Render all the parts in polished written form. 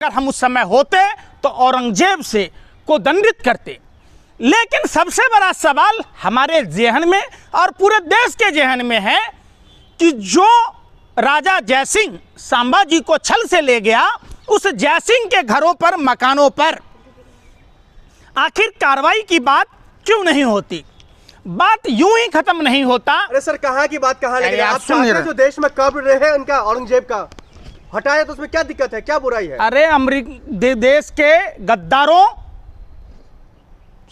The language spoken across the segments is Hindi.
अगर हम उस समय होते तो औरंगजेब से को दंडित करते। लेकिन सबसे बड़ा सवाल हमारे ज़हन में और पूरे देश के ज़हन में है कि जो राजा जयसिंह सांबा जी को छल से ले गया, उस जयसिंह के घरों पर, मकानों पर आखिर कार्रवाई की बात क्यों नहीं होती? बात यूं ही खत्म नहीं होता। अरे सर, कहाँ की बात कहाँ लेके आप आप चाहते हैं जो देश में कब्र रहे हैं उनका, औरंगजेब का हटाया, तो उसमें क्या दिक्कत है, क्या बुराई है? अरे देश के गद्दारों,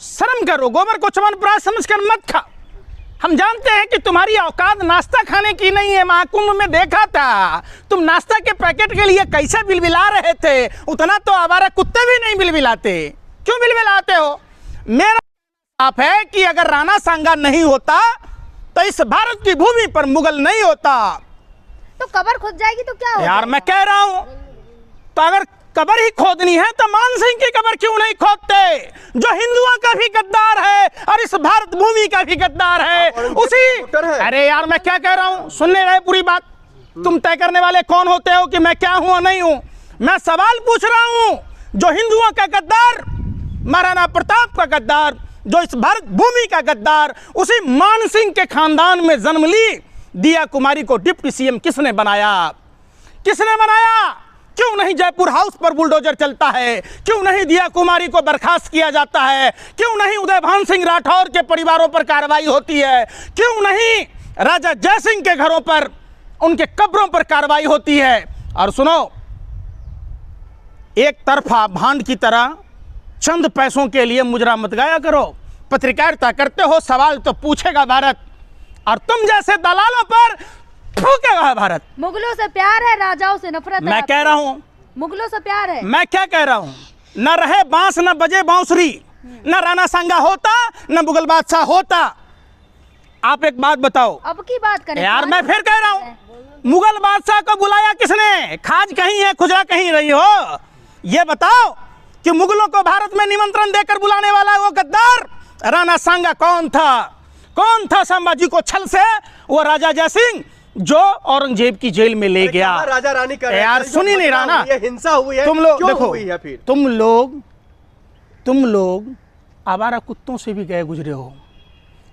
शर्म करो, गोबर को चमन प्राप्त समझकर मत खा। हम जानते हैं कि तुम्हारी औकात नाश्ता खाने की नहीं है। महाकुंभ में देखा था तुम नाश्ता के पैकेट के लिए कैसे बिलबिला रहे थे, उतना तो आवारा कुत्ते भी नहीं बिलबिलाते। क्यों बिलबिलाते हो? मेरा साफ है कि अगर राणा सांगा नहीं होता तो इस भारत की भूमि पर मुगल नहीं होता। तो कब्र खुद जाएगी तो क्या होगा? यार मैं कह रहा हूं, तो अगर कब्र ही खोदनी है तो मान सिंह की कब्र क्यों नहीं खोदते, जो हिंदुओं का भी गद्दार है और इस भारत भूमि का भी गद्दार है उसी। अरे यार मैं क्या कह रहा हूं, सुनने रहे पूरी बात। तुम तय करने वाले कौन होते हो कि मैं क्या हूं और नहीं हूं? मैं सवाल पूछ रहा हूं, जो हिंदुओं का गद्दार, महाराणा प्रताप का गद्दार, जो इस भारत भूमि का गद्दार, उसी मान सिंह के खानदान में जन्म ली दिया कुमारी को डिप्टी सीएम किसने बनाया? किसने बनाया? क्यों नहीं जयपुर हाउस पर बुलडोजर चलता है? क्यों नहीं दिया कुमारी को बर्खास्त किया जाता है? क्यों नहीं उदयभान सिंह राठौर के परिवारों पर कार्रवाई होती है? क्यों नहीं राजा जयसिंह के घरों पर, उनके कब्रों पर कार्रवाई होती है? और सुनो, एक तरफा भांड की तरह चंद पैसों के लिए मुजरा मत गाया करो। पत्रकारिता करते हो, सवाल तो पूछेगा भारत, और तुम जैसे दलालों पर ठोकेगा भारत। मुगलों से प्यार है, राजाओं से नफरत है। मैं कह रहा हूं, मुगलों से प्यार है। मैं क्या कह रहा हूं, न रहे बांस न बजे बांसुरी, न राणा सांगा होता न मुगल बादशाह होता। आप एक बात बताओ। अब की बात करें यार मैं फिर कह रहा हूं, मुगल बादशाह को बुलाया किसने? खाज कहीं है, खुजरा कहीं रही हो? ये बताओ कि मुगलों को भारत में निमंत्रण देकर बुलाने वाला वो गद्दार राणा सांगा कौन था? कौन था सांबा जी को छल से? वो राजा जयसिंह जो औरंगजेब की जेल में ले गया। राजा रानी कर यार सुनी नहीं रहा ना, हिंसा हुई है, तुम लोग क्यों देखो, हुई है फिर? तुम लोग आवारा कुत्तों से भी गए गुजरे हो।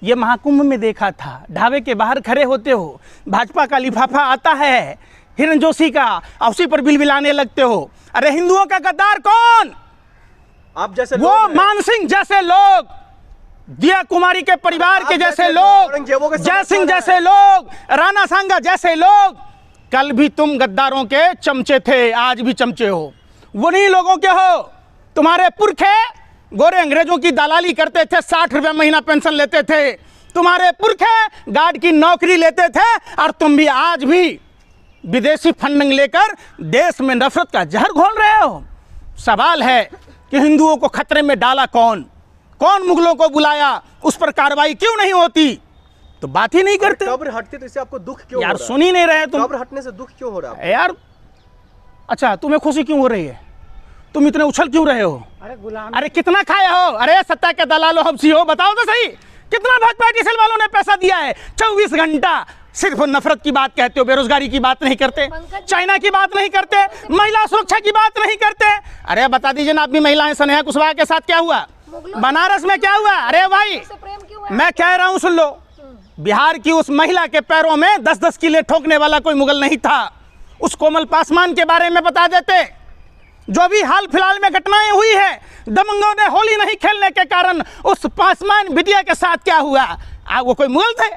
ये महाकुंभ में देखा था, ढाबे के बाहर खड़े होते हो, भाजपा का लिफाफा आता है हिरण जोशी का, उसी पर बिलबिलाने लगते हो। अरे हिंदुओं का गद्दार कौन? आप जैसे वो मान सिंह जैसे लोग, दिया कुमारी के परिवार के जैसे लोग, जयसिंह जैसे लोग, राणा सांगा जैसे लोग। कल भी तुम गद्दारों के चमचे थे, आज भी चमचे हो, उन्हीं लोगों के हो। तुम्हारे पुरखे गोरे अंग्रेजों की दलाली करते थे, 60 रुपये महीना पेंशन लेते थे। तुम्हारे पुरखे गार्ड की नौकरी लेते थे, और तुम भी आज भी विदेशी फंडिंग लेकर देश में नफरत का जहर घोल रहे हो। सवाल है कि हिंदुओं को खतरे में डाला कौन? कौन मुगलों को बुलाया? उस पर कार्रवाई क्यों नहीं होती? तो बात ही नहीं करते। कब्र हटती तो इससे आपको दुख क्यों यार हो रहा? सुन ही नहीं रहे तुम। कब्र हटने से दुख क्यों हो रहा है यार? अच्छा, तुम्हें खुशी क्यों हो रही है? तुम इतने उछल क्यों रहे हो? अरे कितना खाए हो? अरे सत्ता के दलालो हब्सी हो, बताओ तो सही, कितना भाजपा टीएसएल वालों ने पैसा दिया है? 24 घंटा सिर्फ नफरत की बात कहते हो, बेरोजगारी की बात नहीं करते, चाइना की बात नहीं करते, महिला सुरक्षा की बात नहीं करते। अरे बता दीजिए ना, अपनी महिलाएं स्नेहा कुशवाहा के साथ क्या हुआ? बनारस में क्या हुआ? अरे भाई मैं कह रहा हूं, सुन लो, बिहार की उस महिला के पैरों में 10-10 किले ठोकने वाला कोई मुगल नहीं था। उस कोमल पासवान के बारे में बता देते। जो भी हाल फिलहाल में घटनाएं हुई है, दबंगों ने होली नहीं खेलने के कारण उस पासवान बिटिया के साथ क्या हुआ? वो कोई मुगल थे?